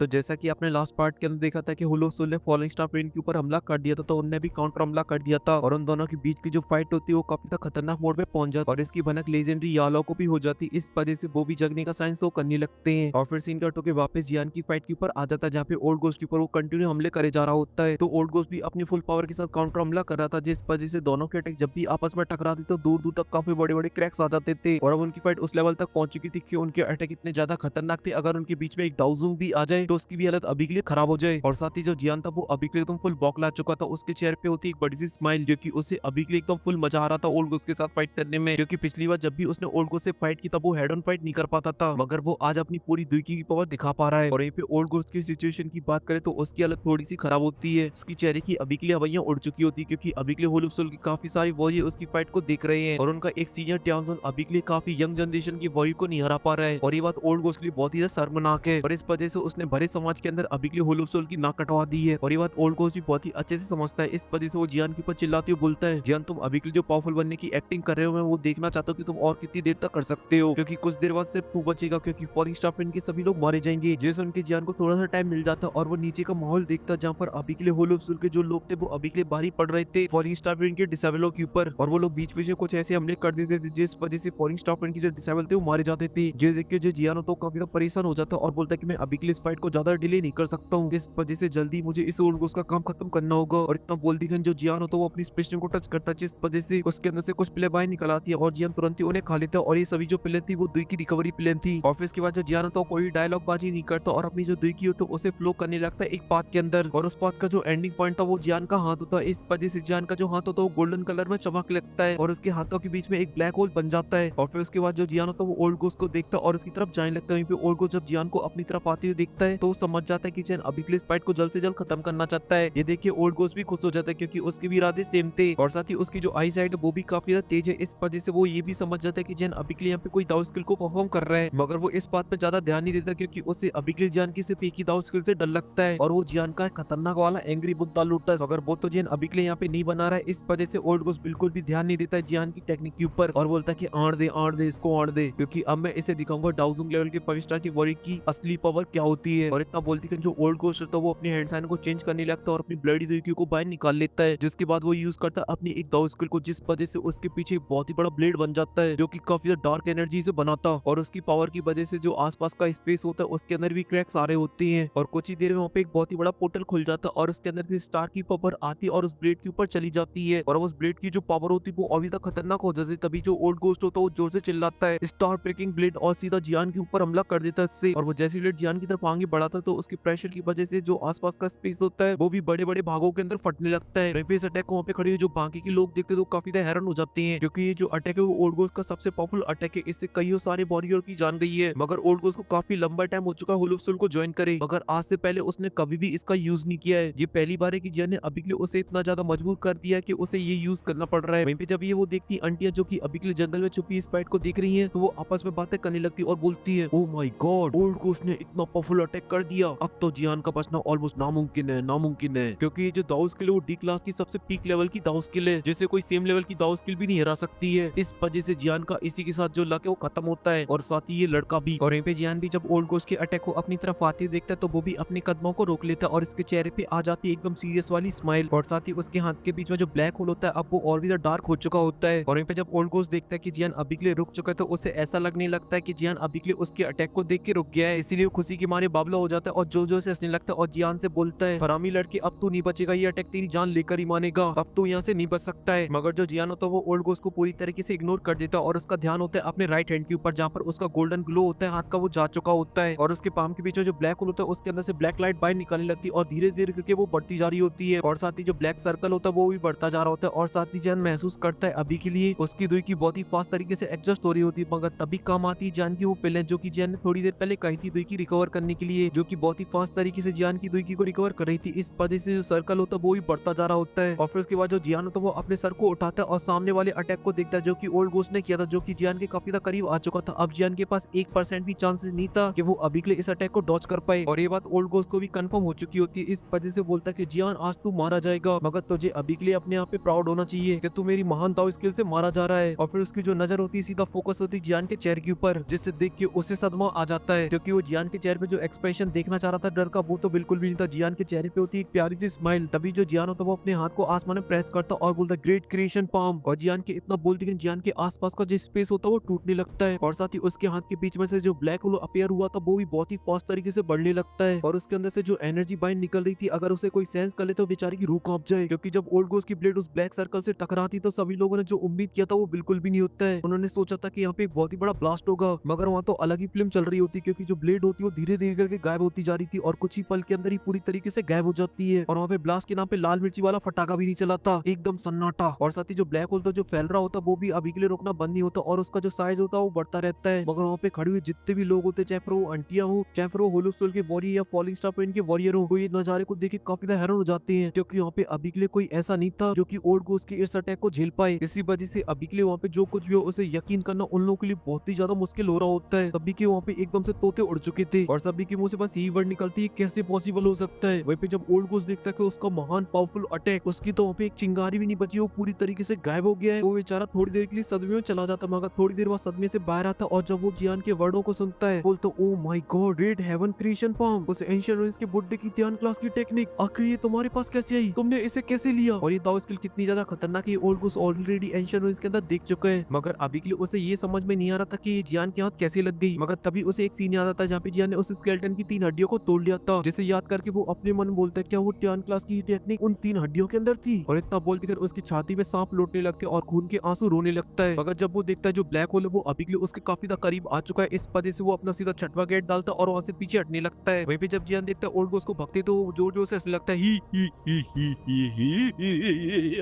तो जैसा कि आपने लास्ट पार्ट के अंदर देखा था कि हुलूसुल ने फॉलिंग स्टार पेन के ऊपर हमला कर दिया था, तो उनने भी काउंटर हमला कर दिया था और उन दोनों के बीच की जो फाइट होती है वो काफी खतरनाक मोड में पहुंच जाती और इसकी भनक लेजेंडरी यालो को भी हो जाती। इस वजह से वो भी जगने का साइंस वो करने लगते हैं और फिर सीन कट होकर वापस जियान की फाइट के ऊपर आ जाता है, जहाँ पे ओल्ड गोस्ट के ऊपर वो कंटिन्यू हमले करे जा रहा होता है। तो ओल्ड गोस्ट भी अपनी फुल पावर के साथ काउंटर हमला कर रहा था, जिस वजह से दोनों के अटैक जब भी आपस में टकराते तो दूर दूर तक काफी बड़े बड़े क्रैक्स आ जाते थे और अब उनकी फाइट उस लेवल तक पहुंच चुकी थी कि उनके अटैक इतने ज्यादा खतरनाक थे, अगर उनके बीच में एक डाउजूंग भी आ जाए तो उसकी भी हालत अभी के लिए खराब हो जाए। और साथ ही जो जियान था वो अभी के लिए एकदम फुल बौखला चुका था, उसके चेहरे पे होती एक बड़ी सी स्माइल जो कि उसे अभी के लिए एकदम फुल मजा आ रहा था ओल्ड गोस्ट के साथ फाइट करने में, क्योंकि पिछली बार जब भी उसने ओल्ड गोस्ट से फाइट की तब वो हेड ऑन फाइट नहीं कर पाता था, मगर वो आज अपनी पूरी दुर्की की पावर दिखा पा रहा है। और यहीं पे ओल्ड गोस्ट की सिचुएशन की बात करें तो उसकी हालत थोड़ी सी खराब होती है, उसकी चेहरे की अभी के लिए हवाइयां उड़ चुकी होती है, क्योंकि अभी के लिए होलुसुल की काफी सारी वॉरियर उसकी फाइट को देख रहे हैं और उनका एक सीनियर ट्यानसन अभी के लिए काफी यंग जनरेशन की वॉरियर को नहीं हरा पा रहा है। और ये बात ओल्ड गोस्ट के लिए बहुत ही ज्यादा शर्मनाक है और इस वजह से उसने भरे समाज के अंदर अभी के लिए होलुसुल की नाक कटवा दी है और ये बात ओल्ड गोस्ट भी बहुत ही अच्छे से समझता है। इस वजह से वो जियान के ऊपर चिल्लाते हुए बोलता है, जियान तुम अभी के लिए जो पावरफुल बनने की एक्टिंग कर रहे हो मैं वो देखना चाहता हूँ कि तुम और कितनी देर तक कर सकते हो, क्योंकि कुछ देर बाद सिर्फ तू बचेगा, क्योंकि फॉलिंग स्टार पेन के सभी लोग मारे जाएंगे। जैसे उनके जियान को थोड़ा सा टाइम मिल जाता और वो नीचे का माहौल देखता जहाँ पर अभी के लिए होलुसुल के जो लोग थे वो अभी के लिए भारी पड़ रहे थे फॉलिंग स्टार पेन के डिसेबलों के ऊपर और वो लोग बीच बीच में कुछ ऐसे हमले कर देते थे जिस वजह से फॉलिंग स्टार पेन के जो डिसेबल थे वो मारे जाते थे। जो देख के जो जियान होता है काफी परेशान हो जाता और बोलता है कि मैं अभी के लिए इस फाइट को ज्यादा डिले नहीं कर सकता हूँ, इस वजह से जल्दी मुझे इस ओल्ड गोस्ट का काम खत्म करना होगा। और इतना बोल दिखन जो जियान होता है वो अपनी स्पेशन को टच करता है, जिस वजह से उसके अंदर से कुछ प्ले बाहर निकल आती है और जियान तुरंत ही उन्हें खा लेता है और ये सभी जो प्लेन थी वो दुई की रिकवरी प्लेन थी। और फिर इसके बाद जो जियान होता है कोई डायलॉग बाजी नहीं करता और अपनी जो दुई की होती है उसे फ्लो करने लगता है एक पाथ के अंदर और उस पाथ का जो एंडिंग पॉइंट था वो जियान का हाथ होता है। इस वजह से जियान का जो हाथ होता है वो गोल्डन कलर में चमक लगता है और उसके हाथों के बीच में एक ब्लैक होल बन जाता है। और फिर उसके बाद जो जियान होता है वो ओल्ड गोस्ट को देखता है और उसकी तरफ जाने लगता है। वहीं पे ओल्ड गोस्ट जब जियान को अपनी तरफ आते हुए देखता है तो वो समझ जाता है कि जियान अभी के लिए इस फाइट को जल्द से जल्द खत्म करना चाहता है। ये देखिए ओल्ड गोस्ट भी खुश हो जाता है क्योंकि उसके भी इरादे सेम थे और साथ ही उसकी जो आई साइड वो भी काफी ज्यादा तेज है। इस वजह से वो ये भी समझ जाता है कि जियान अभी के लिए यहाँ पे कोई दाव स्किल को परफॉर्म कर रहा है, मगर वो इस बात पे ज्यादा ध्यान नहीं देता क्योंकि उसे अभी के लिए जियान की सिर्फ एक ही दाव स्किल से डर लगता है और वो जियान का खतरनाक वाला एंग्री बुद्धा लूटता है, मगर वो तो जियान अभी के लिए यहाँ पे नहीं बना रहा है। इस वजह से ओल्ड गोस्ट बिल्कुल भी ध्यान नहीं देता है जियान की टेक्निक के ऊपर और बोलता है कि आड़ दे इसको आड़ दे, क्योंकि अब मैं इसे दिखाऊंगा डाउजिंग लेवल के 5 स्टार की वॉरियर की असली पावर क्या होती है। और इतना बोलती है जो ओल्ड गोस्ट होता है वो अपने हैंड साइन को चेंज करने लगता है और अपनी ब्लडी जुइक्यू को बाहर निकाल लेता है, जिसके बाद वो यूज करता है अपनी एक दाव स्किल को, जिस वजह से उसके पीछे एक बहुत ही बड़ा ब्लेड बन जाता है जो कि काफी डार्क एनर्जी से बनाता और उसकी पावर की वजह से जो आसपास का स्पेस होता है उसके अंदर भी क्रैक्स आ रहे होते हैं और कुछ ही देर में वहाँ पे एक बहुत ही बड़ा पोर्टल खुल जाता है और उसके अंदर से स्टार की पावर आती है और उस ब्लेड के ऊपर चली जाती है और उस ब्लेड की जो पावर होती है वो अभी तक खतरनाक हो जाती है। तभी जो ओल्ड गोस्ट होता है वो जोर से चिल्लाता है स्टार ब्रेकिंग ब्लेड और सीधा जियान के ऊपर हमला कर देता है इससे। और वो जैसे ब्लेड जियान की तरफ आगे बढ़ाता है तो उसके प्रेशर की वजह से जो आसपास का स्पेस होता है वो भी बड़े बड़े भागों के अंदर फटने लगता है। इस अटैक को वहाँ पे खड़े हुए जो बाकी के लोग देखते तो काफी हैरान हो जाते हैं, क्योंकि ये जो अटैक है वो ओल्ड गोस्ट का सबसे पावरफुल अटैक है। इससे कई सारे वॉरियर की जान गई है, मगर ओल्ड गोस्ट को काफी लंबा टाइम हो चुका है होलुसुल को ज्वाइन करे, मगर आज से पहले उसने कभी भी इसका यूज नहीं किया है। ये पहली बार है कि जियान ने अभी के लिए उसे इतना ज्यादा मजबूर कर दिया कि उसे ये यूज करना पड़ रहा है। वहीं पे जब ये वो देखती आंटियां जो कि अभी के लिए जंगल में छुपी इस फाइट को देख रही हैं तो वो आपस में बातें करने लगती और बोलती है, ओ माय गॉड, ओल्ड गोस्ट ने इतना पावरफुल अटैक कर दिया, अब तो जियान का बचना ऑलमोस्ट नामुमकिन है, क्योंकि ये जो दाव स्किल है वो डी क्लास की सबसे पीक लेवल की दाव स्किल है जिसे कोई सेम लेवल की दाव स्किल भी नहीं हरा सकती है। इस वजह से जियान का इसी के साथ जो लक है वो खत्म होता है और साथ ही ये लड़का भी। और यहीं पे जियान भी जब ओल्ड गोस्ट के अटैक को अपनी तरफ आते देखता है तो वो भी अपने कदमों को रोक लेता है और इसके चेहरे पे आ जाती है एकदम सीरियस वाली स्माइल और साथ ही उसके हाथ के बीच में जो ब्लैक होल होता है अब वो और भी डार्क हो चुका होता है। और यहीं पे जब ओल्ड गोस्ट देखता है कि जियान अभी के लिए रुक चुका है तो उसे ऐसा लगने लगता है कि जियान अभी के लिए उसके अटैक को देख के रुक गया है, इसीलिए वो खुशी के मारे बाबला हो जाता है और जोर जोर से हंसने लगता है और जियान से बोलता है, हरामी लड़के अब तू नहीं बचेगा, ये अटैक तेरी जान लेकर ही मानेगा, अब तू यहाँ से नहीं बच सकता है। मगर जो जियान होता है वो ओल्ड गोस्ट को पूरी तरीके से इग्नोर कर देता है और उसका ध्यान होता है अपने राइट हैंड के ऊपर जहाँ पर उसका गोल्डन ग्लो होता है, हाथ का वो जा चुका होता है और उसके पाम के बीच में जो ब्लैक होल होता है उसके अंदर से ब्लैक लाइट बाहर निकलने लगती है और धीरे धीरे करके वो बढ़ती जा रही होती है और साथ ही जो ब्लैक सर्कल होता है वो भी बढ़ता जा रहा होता है और साथ ही जियान महसूस करता है अभी के लिए उसकी दुई की बहुत ही फास्ट तरीके से एडजस्ट हो रही होती है, मगर तभी काम आती है जियान की वो पिलन जो कि जियान ने थोड़ी देर पहले कही थी दुई की रिकवर करने के लिए, जो कि बहुत ही फास्ट तरीके से जियान की दुई की को रिकवर कर रही थी। इस वजह से जो सर्कल होता है वो भी बढ़ता जा रहा होता है और फिर उसके बाद जो जियान होता है वो अपने सर को उठाता है और सामने वाले अटैक को देखता है जो कि ओल्ड गोस्ट ने किया था, जो कि जियान के काफी करीब आ चुका था। अब जियान के पास 1% भी चांसेस नहीं था कि वो अभी के लिए इस अटैक को डॉज कर पाए और ये बात ओल्ड गोस्ट को भी कंफर्म हो चुकी होती है। इस वजह से बोलता है कि जियान आज तू मारा जाएगा, मगर तुझे अभी के लिए अपने आप पे प्राउड होना चाहिए कि तू मेरी महान दाव स्किल से मारा जा रहा है। और फिर उसकी जो नजर होती है सीधा फोकस होती है जियान के चेहरे के ऊपर, जिससे देख के उसे सदमा आ जाता है क्योंकि वो जियान के चेहरे पे जो एक्सप्रेशन एक्सप्रेशन देखना चाह रहा था डर का, वो तो बिल्कुल भी नहीं था। जियान के चेहरे पे होती एक प्यारी सी स्माइल। तभी जो जियान होता वो अपने हाथ को आसमान में प्रेस करता और बोलता ग्रेट क्रिएशन पाम। और जियान के इतना बोलती कि जियान के आसपास का जो स्पेस होता है वो टूटने लगता है और साथ ही उसके हाथ के बीच में से जो ब्लैक होल अपेयर हुआ था वो भी बहुत ही फास्ट तरीके से बढ़ने लगता है और उसके अंदर से जो एनर्जी बाइंड निकल रही थी अगर उसे कोई सेंस कर ले तो बेचारी की रूह कांप जाए, क्योंकि जब ओल्ड गोस्ट की ब्लेड उस ब्लैक सर्कल से टकराती तो सभी लोगों ने जो उम्मीद किया था वो बिल्कुल भी नहीं होता है। उन्होंने सोचा था कि यहाँ पे एक बहुत ही बड़ा ब्लास्ट होगा, मगर वहाँ तो अलग ही फिल्म चल रही होती, क्योंकि जो ब्लेड होती है वो धीरे धीरे करके गायब होती जा रही थी और कुछ ही पल के अंदर ही पूरी तरीके से गायब हो जाती है। और वहाँ पे ब्लास्ट के नाम पे लाल मिर्ची वाला फटाका भी नहीं चला था, एकदम सन्नाटा। और साथ ही जो ब्लैक होल था जो फैल रहा होता वो भी अभी के लिए रोकना बंद नहीं होता और उसका जो साइज होता है वो बढ़ता रहता है। मगर वहाँ पे खड़े हुए जितने भी लोग होते, चाहे फिर वो आंटियां हो, चाहे फिर वो होलो सोल के वॉरियर या फॉलिंग स्टार पॉइंट के वॉरियर हो, तो ये नजारे को देख के काफी ज्यादा हैरान हो जाते हैं, क्योंकि वहाँ पे अभी के लिए कोई ऐसा नहीं था जो कि ओल्ड गोस्ट के इस अटैक को झेल पाए। इसी वजह से अभी के लिए वहाँ पे जो कुछ भी हो उसे यकीन करना उन लोगों के लिए बहुत ही ज्यादा मुश्किल हो रहा होता है। सभी के वहाँ पे एकदम से तोते उड़ चुके थे और सभी के मुंह से बस यही वर्ड निकलती है कैसे पॉसिबल हो सकता है। वहीं पे जब ओल्ड गोस्ट देखता है कि उसका महान पावरफुल अटैक, उसकी तो वहाँ पे एक चिंगारी भी नहीं बची, वो पूरी तरीके से गायब हो गया है। वो बेचारा थोड़ी देर के लिए सदमे में चला जाता, मगर थोड़ी देर बाद सदमे से बाहर आता और जब वो जियान के वर्डों को सुनता है बोलता oh my god great heaven creation palm, उस एंशिएंट रूइंस के बुड्ढे की ध्यान क्लास की टेक्निक आखिर ये तुम्हारे पास कैसे आई, तुमने इसे कैसे लिया। और ये दाव स्किल कितनी ज्यादा खतरनाक है old ghost already ancient ruins के अंदर देख चुका है, मगर अभी के लिए उसे ये समझ में नहीं आ रहा था कि ये जियान के हाथ कैसे लग गई। मगर तभी उसे एक सीन याद आता है जहाँ पे जियान ने उस स्केलेटन की 3 हड्डियों को तोड़ लिया था, जिसे याद करके वो अपने मन में बोलता है क्या वो ध्यान क्लास की टेक्निक उन 3 हड्डियों के अंदर थी। और इतना बोलते कर उसकी छाती में सांप लौटने लगते और खून के आंसू रोने लगता है। मगर जब वो देखता है जो ब्लैक होल है वो अभी के लिए उसके काफी ज्यादा करीब आ चुका है, इस वजह से वो अपना सीधा छठवां गेट डालता और वहां से पीछे हटने लगता है। वहीं पे जब जियान देखता है ओल्ड गोस्ट को भगते तो जोर जोर से हंसने लगता है ही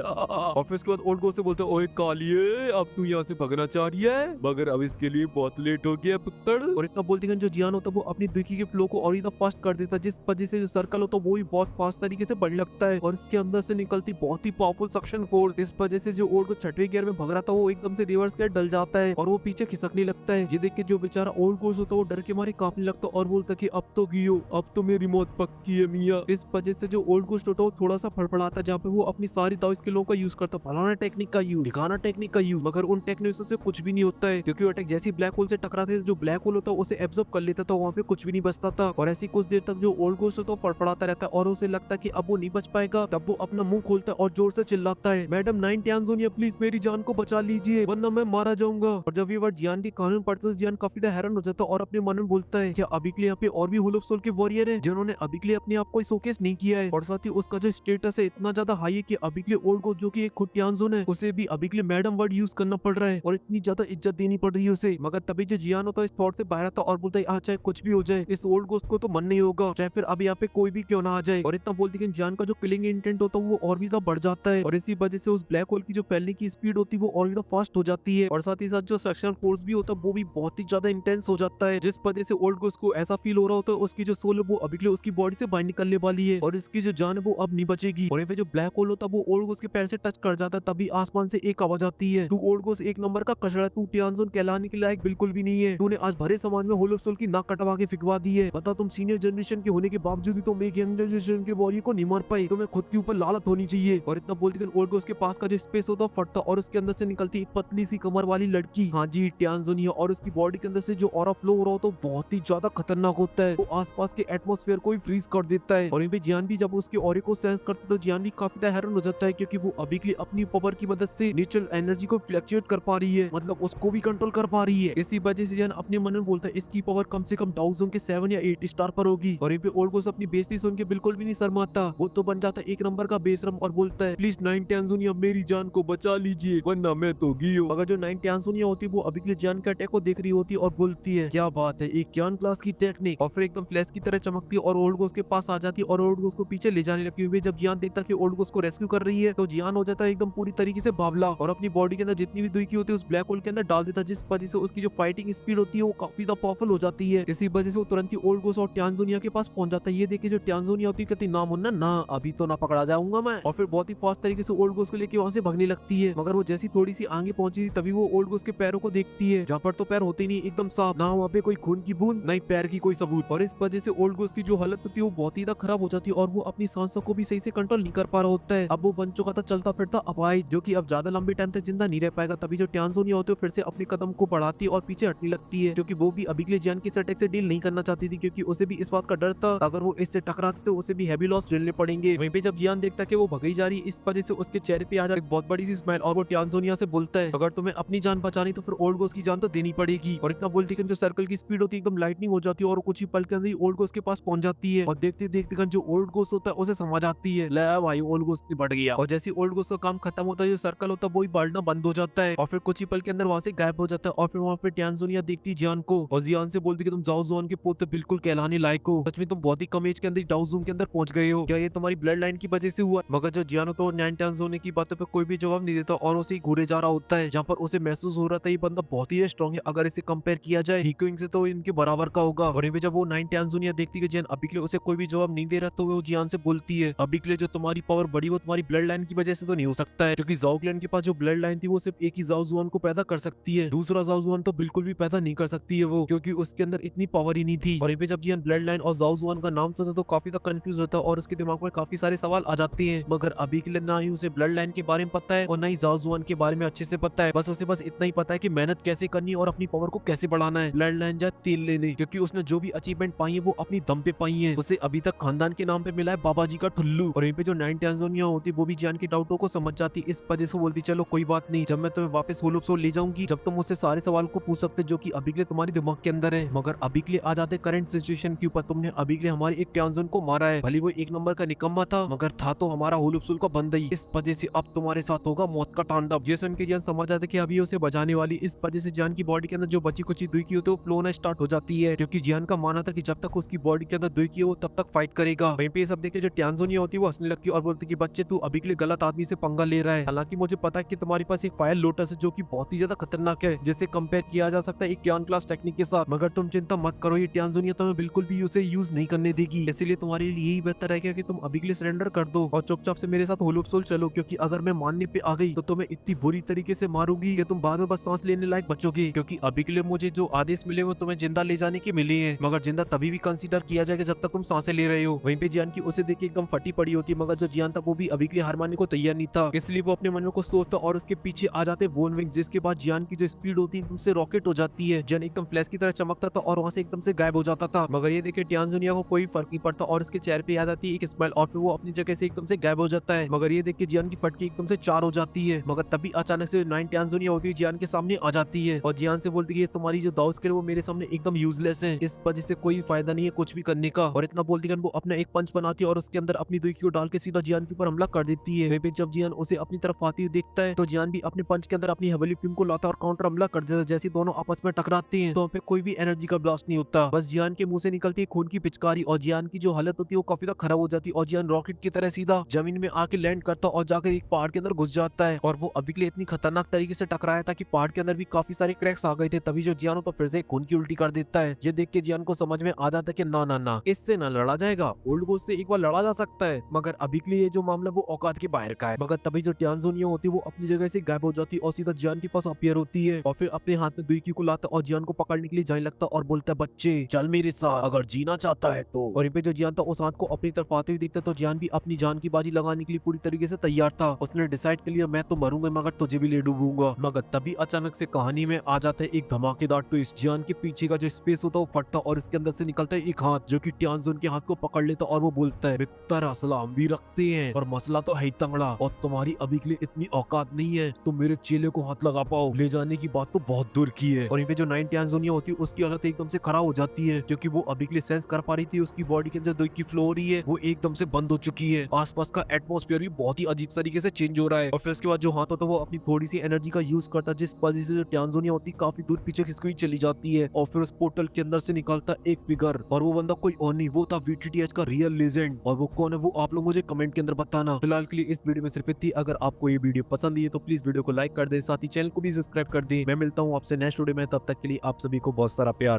और फिर उसके बाद ओल्ड गोस्ट से बोलता है ओए कालिए अब तू यहाँ से भगना चाह रही है, मगर अब इसके लिए बहुत लेट हो गया पुत्तड़। और इतना बोलते जो जियान होता है वो अपनी दुखी के फ्लो को और इतना फास्ट कर देता है, जिस वजह से जो सर्कल होता है वो भी बहुत फास्ट तरीके से बढ़ने लगता है और इसके अंदर से निकलती बहुत ही पावरफुल सक्शन फोर्स, इस वजह से जो ओल्ड को छठवें गियर में भग रहा था वो एकदम से रिवर्स गियर डल जाता है और वो पीछे खिसकने लगता है। ये देख के जो बेचारा ओल्ड गोस्ट होता है वो डर के मारे कांपने लगता और बोलता कि अब तो गियो, अब तो मेरी मौत पक्की है मियां। इस वजह से जो ओल्ड गोस्ट होता है वो थोड़ा सा फड़फड़ाता है, जहाँ पे वो अपनी सारी दाव स्किलों का यूज करता, फलाना टेक्निक का यूज, दिखाना टेक्निक का यूज, मगर उन टेक्निक से कुछ भी नहीं होता है, क्योंकि वो अटैक जैसे ब्लैक होल से टकराते जो ब्लैक होल होता है उसे एब्जॉर्ब कर लेता था, वहाँ पे कुछ भी नहीं बचता था। और ऐसी कुछ देर तक जो ओल्ड गोस्ट होता है फड़फड़ाता रहता है और उसे लगता है कि अब वो नहीं बच पाएगा। तब वो अपना मुंह खोलता है और जोर से चिल्लाता है मैडम 9 टांजोनिया प्लीज मेरी जान को बचा लीजिए वरना मैं मारा जाऊंगा। और जब ये वर्ड जियान के कान में पड़ता है जियान काफी हैरान हो जाता है और अपने मन में बोलता है क्या अभी के लिए यहाँ पे और भी होल ऑफ सोल के वॉरियर है जिन्होंने अभी के लिए अपने आप को शोकेस नहीं किया है। और साथ ही उसका जो स्टेटस है इतना ज्यादा हाई है कि अभी के लिए ओल्ड गोस्ट जो कि एक खुद टांजोन है उसे भी अभी के लिए मैडम वर्ड यूज करना पड़ रहा है और इतनी ज्यादा इज्जत देनी पड़ रही है उसे। मगर तभी जो जियान होता है इस थॉट से बाहर आता और बोलता है चाहे कुछ भी हो जाए इस ओल्ड गोस्ट को तो मन नहीं होगा, चाहे फिर अब यहाँ पे कोई भी क्यों ना आ जाए। और इतना बोलती है जियान का जो किलिंग इंटेंट होता है वो और भी बढ़ जाता है और इसी वजह से उस ब्लैक होल की जो फैलने की स्पीड होती है वो और भी फास्ट हो जाती है और साथ ही साथ जो सेक्शन फोर्स भी होता है वो भी बहुत ही ज्यादा इंटेंस हो जाता है, जिस वजह से ओल्ड गोस्ट को ऐसा फील हो रहा होता है उसकी जो सोल है वो अभी के लिए उसकी बॉडी से बाहर निकलने वाली है और इसकी जो जान है वो अब नहीं बचेगी। और जो ब्लैक होल होता है वो ओल्ड गोस्ट के पैर से टच कर जाता है, तभी आसमान से एक आवाज आती है तू ओल्ड गोस्ट एक नंबर का कचरा, तू टांजोन कहलाने के लायक बिल्कुल भी नहीं है, तूने आज भरे समाज में होल ऑफ सोल की नाक कटवा के फिकवा दी है। बता तुम सीनियर जनरेशन के होने के बावजूद भी तुम एक यंग जनरेशन के बॉडी को नहीं मार पाई, तुम्हें खुद के ऊपर लालत होनी चाहिए। और इतना बोलते ओल्ड गोस्ट के पास का जो स्पेस होता फटता और उसके अंदर से निकलती एक पतली सी कमर वाली लड़की, हाँ जी टांजोनिया, और उसकी बॉडी के अंदर से जो ऑरा फ्लो हो रहा हो तो बहुत ही ज्यादा खतरनाक होता है, वो आसपास के एटमॉस्फेयर को ही फ्रीज कर देता है। और जियान भी जब उसके ऑरे को सेंस करता है तो जियान भी काफी हैरान हो जाता है क्योंकि वो अभी के लिए अपनी पावर की मदद से नेचुरल एनर्जी को फ्लक्चुएट कर पा रही है, मतलब उसको भी कंट्रोल कर पा रही है। इसी वजह से जियान अपने मन में बोलता है इसकी पावर कम से कम डाउजोन के 7 या 8 स्टार पर होगी। और ओल्ड गोस्ट अपनी बेइज्जती सुन के बिल्कुल भी नहीं शर्माता, वो तो बन जाता एक नंबर का बेशरम और बोलता है प्लीज 9 टांजोनिया मेरी जान को बचा लीजिए वरना मैं तो गियो। मगर जो 9 टांजोनिया होती है वो अभी के लिए जियान के अटैक को देख रही होती है और बोलती है क्या बात है एक ज्ञान क्लास की टेक्निक, और फिर एकदम फ्लैश की तरह चमकती है और ओल्ड गोस्ट के पास आ जाती है और ओल्ड गोस्ट को पीछे ले जाने लगती है। जब जियान देखता है कि ओल्ड गोस्ट को रेस्क्यू कर रही है तो जियान हो जाता है एकदम पूरी तरीके से बावला और अपनी बॉडी के अंदर जितनी भी दुखी होती है उस ब्लैक होल के अंदर डाल देता है, जिस वजह से उसकी जो फाइटिंग स्पीड होती है वो काफी ज्यादा पावरफुल हो जाती है। इसी वजह से वो तुरंत ही ओल्ड गोस्ट और टांजोनिया के पास पहुंच जाता है। ये देखिए जो टांजोनिया होती है कहती ना मुन्ना ना अभी तो ना पकड़ा जाऊंगा मैं, और फिर बहुत ही फास्ट तरीके से ओल्ड गोस्ट को लेके वहां से भागने लगती है। मगर वो जैसी थोड़ी सी आगे पहुंची थी तभी वो ओल्ड गोस्ट के पैरों को देखती है जहाँ पर तो पैर होते नहीं, एकदम साफ, ना वहाँ पे कोई खून की बूंद ना ही पैर की कोई सबूत। और इस वजह से ओल्ड गोस्ट की जो हालत होती है वो बहुत ही ज्यादा खराब हो जाती है और वो अपनी सांसों को भी सही से कंट्रोल नहीं कर पा रहा होता है। अब वो बन चुका था चलता फिरता अपाहिज जो कि अब ज्यादा लंबे टाइम तक जिंदा नहीं रह पाएगा। तभी जो टांजोनिया होती है फिर से अपने कदम को बढ़ाती है और पीछे हटने लगती है क्योंकि वो भी अभी के लिए जियान के अटैक से डील नहीं करना चाहती थी, थी क्योंकि उसे भी इस बात का डर था अगर वो इससे टकराते तो उसे भी हैवी लॉस झेलने पड़ेंगे। वहीं पे जब जियान देखता है कि वो भगाई जा रही है इस वजह से उसके चेहरे पे आ जाए एक बहुत बड़ी सी स्माइल और वो ट्यान्सोनिया से बोलता है अगर तुम्हें अपनी जान बचानी तो फिर ओल्ड गोस्ट की जान तो देनी पड़ेगी। और इतना बोलती है जो सर्कल की स्पीड होती है एकदम लाइटनिंग हो जाती है और कुछ ही पल के अंदर ही ओल्ड गोस्ट के पास पहुंच जाती है और देखते देखते जो ओल्ड गोस्ट होता है उसे समझ आती है ले भाई ओल्ड गोस्ट निपट गया। और जैसे ओल्ड गोस्ट का काम खत्म होता है जो सर्कल होता है वो ही बढ़ना बंद हो जाता है और फिर कुछ ही पल के अंदर वहां से गायब हो जाता है। और फिर वहां पे ट्यान्सोनिया देखती जियान को और जियान से बोलती कि तुम जाओ जोन के पोते बिल्कुल कहलाने लायक हो, सच में तुम बहुत ही कम एज के अंदर डाउ जोन के अंदर पहुंच गए हो, क्या ये तुम्हारी ब्लड लाइन की वजह से हुआ। मगर जो जियान तो नाइन होने की बातों पे कोई भी जवाब नहीं देता और उसे घूरे जा रहा होता है जहाँ पर उसे महसूस हो रहा था ये बंदा बहुत ही स्ट्रॉन्ग है, अगर इसे कंपेयर किया जाए हिकुइंग से तो इनके बराबर का होगा। और जब वो नाइन ट्यान्सोनिया देखती है जियान अभी के लिए उसे कोई भी जवाब नहीं दे रहा तो वो जियान से बोलती है अभी के लिए जो तुम्हारी पावर बढ़ी वो तुम्हारी ब्लड लाइन की वजह से तो नहीं हो सकता है क्योंकि जाओ क्लैन के पास जो ब्लड लाइन थी वो सिर्फ एक ही जाओ जुआन को पैदा कर सकती है, दूसरा जाओ जुआन तो बिल्कुल भी पैदा नहीं कर सकती है वो क्योंकि उसके अंदर इतनी पावर ही नहीं थी। और जब जियान ब्लड लाइन और जाओ जुआन का नाम सुनता तो काफी तक कंफ्यूज होता है और उसके दिमाग में काफी सारे सवाल आ जाते हैं। मगर अभी के लिए ना ही उसे ब्लड लाइन के बारे में पता है और ना ही जाओ जुआन के बारे में अच्छे से पता है, बस उसे बस इतना ही पता है कि मेहनत कैसे करनी है और अपनी पावर को कैसे बढ़ाना है। ब्लड लाइन जा तेल लेने क्योंकि उसने जो भी अचीवमेंट पाई है वो अपनी दम पे पाई है, उसे अभी तक खानदान के नाम पे मिला है बाबा जी का ठुल्लू। और जो नाइन ट्यान्सोनिया होती वो भी जियान के डाउटों को समझ जाती, इस वजह से बोलती चलो कोई बात नहीं, जब मैं तुम्हें वापस होलो सोल ले जाऊंगी जब तुम मुझसे सारे सवाल को पूछ सकते जो कि अभी के लिए तुम्हारे दिमाग के अंदर है। मगर अभी के लिए आ जाते करंट सिचुएशन के ऊपर, तुमने अभी के लिए हमारी एक ट्यान्सोन को मारा है, भले वो एक नंबर का निकम्मा था मगर था तो हमारा होलो सोल का बंदा ही, इस वजह से अब तुम्हारे साथ होगा मौत का तांडव। ये सुन के जियान समझ जाता कि अभी उसे बचाने वाली, इस वजह से जियान की बॉडी के अंदर जो बची कुची दुई की होती है वो फ्लो होना स्टार्ट हो जाती है क्योंकि जियान का मानना था कि जब तक उसकी बॉडी के अंदर दुई की हो तब तक फाइट करेगा। वहीं पे सब देखे जो ट्यान्सोनिया होती है वो हंसने लगती है और बोलती कि बच्चे तू अभी के लिए गलत आदमी से पंगा ले रहा है, हालांकि मुझे पता है कि तुम्हारे पास एक फायर लोटस है जो कि बहुत ही ज्यादा खतरनाक है जिसे कंपेयर किया जा सकता है एक ट्यान क्लास टेक्निक के साथ, मगर तुम चिंता मत करो ये ट्यान्सोनिया तुम्हें बिल्कुल भी उसे यूज नहीं करने देगी, इसलिए तुम्हारे लिए यही बेहतर है कि तुम अभी के लिए सरेंडर कर दो और चुपचाप से मेरे साथ होलो सोल चलो क्योंकि अगर मैं मानने पे आ गई तो तुम्हें इतनी बुरी तरीके से मारूंगी कि तुम बाद में बस सांस लेने लायक बचोगे, क्योंकि अभी के लिए मुझे जो आदेश मिले वो तुम्हें जिंदा ले जाने के मिले हैं मगर जिंदा तभी भी कंसीडर किया जाएगा जब तक तुम सांसें ले रहे हो। वहीं पे जियान की उसे देख के एकदम फटी पड़ी होती है मगर जो जियान था वो भी अभी के लिए हार मानने को तैयार नहीं था, इसलिए वो अपने मन में कुछ सोचता और उसके पीछे आ जाते वोन विंग्स, जिसके बाद जियान की जो स्पीड होती है उनसे रॉकेट हो जाती है, जियान एकदम फ्लैश की तरह चमकता था और वहां से एकदम से गायब हो जाता था। मगर ये देखे ट्यान्सोनिया को कोई फर्क नहीं पड़ता और उसके चेहरे पे आ जाती है एक स्माइल और फिर वो अपनी जगह से एकदम से गायब हो जाता है। मगर ये देख के जियान की फटकी एकदम से चार हो जाती है, मगर तभी अचानक से नाइन ट्यान्सोनिया होती है जियान के सामने आ जाती है और जियान से बोलती है तुम्हारी जो दाव स्किल वो मेरे सामने एकदम यूजलेस है, इस वजह से कोई फायदा नहीं है कुछ भी करने का। और इतना बोलती है वो अपना एक पंच बनाती है और उसके अंदर अपनी दुई को डाल के सीधा जियान के ऊपर हमला कर देती है। जब जियान उसे अपनी तरफ आती हुई देखता है तो जियान भी अपने पंच के अंदर अपनी हवेली टीम को लाता और काउंटर हमला कर देता है। जैसे दोनों आपस में टकराते हैं तो वहाँ पे कोई भी एनर्जी का ब्लास्ट नहीं होता, बस जियान के मुंह से निकलती है खून की पिचकारी और जियान की जो हालत होती है वो काफी तक खराब हो जाती है और जियान रॉकेट की तरह सीधा जमीन में आके लैंड करता और जाकर एक पहाड़ के अंदर घुस जाता है। और वो अभी के लिए इतनी खतरनाक तरीके से टकराया था कि पहाड़ के अंदर भी काफी सारे क्रैक्स आ गए थे, तभी जो जियान तो फिर से खून की उल्टी कर देता है। ये देख के जियान को समझ में आ जाता है कि ना ना ना इससे ना लड़ा जाएगा, ओल्ड गोस्ट से एक बार लड़ा जा सकता है मगर अभी के लिए ये जो मामला वो औकात के बाहर का है। मगर तभी जो ट्यान्सोनिया होती है वो अपनी जगह से गायब हो जाती है और सीधा जियान के पास अपीयर होती है और फिर अपने हाथ में दुई को लाता और जियान को पकड़ने के लिए जाने लगता और बोलता है बच्चे चल मेरे साथ अगर जीना चाहता है तो। और जो जियान था उस हाथ को अपनी तरफ आते हुए देखता तो जियान भी अपनी जान की बाजी लगाने के लिए पूरी तरीके से तैयार था, उसने डिसाइड कर लिया मैं तो मरूंगा मगर तुझे भी ले डूबूंगा। मगर तभी अचानक से कहानी में आ जाता है एक धमाकेदार ट्विस्ट, जियान के पीछे का जो स्पेस होता है वो फटता और इसके अंदर से निकलता है एक हाथ जो कि ट्यान्सोन के हाथ को पकड़ लेता और वो बोलता है मित्र असला हम भी रखते हैं और मसला तो है तंगड़ा और तुम्हारी अभी के लिए इतनी औकात नहीं है तुम मेरे चेले को हाथ लगा पाओ, ले जाने की बात तो बहुत दूर की है। और जो नाइन ट्यान्सोनिया होती है उसकी हालत एकदम से खराब हो जाती है क्योंकि वो अभी के लिए सेंस कर पा रही थी उसकी बॉडी के अंदर दुई की फ्लो हो रही है वो एकदम से बंद हो चुकी है, आसपास का एटमॉस्फेयर भी बहुत ही अजीब तरीके से चेंज हो रहा है। और फिर उसके बाद जो हाथ होता है वो अपनी थोड़ी सी एनर्जी का यूज करता है जिस वजह से जो ट्यान्सोनिया होती है काफी दूर पीछे खिसक चली जाती है और फिर उस पोर्टल के अंदर से निकलता एक फिगर और वो बंदा कोई और नहीं वो था वीटीटीएच का रियल लेजेंड। और वो कौन है वो आप लोग मुझे कमेंट के अंदर बताना। फिलहाल के लिए इस वीडियो में सिर्फ इतनी, अगर आपको ये वीडियो पसंद है तो प्लीज वीडियो को लाइक कर दे, साथ ही चैनल को भी सब्सक्राइब कर दे। मैं मिलता हूँ आपसे नेक्स्ट वीडियो में, तब तक के लिए आप सभी को बहुत सारा प्यार।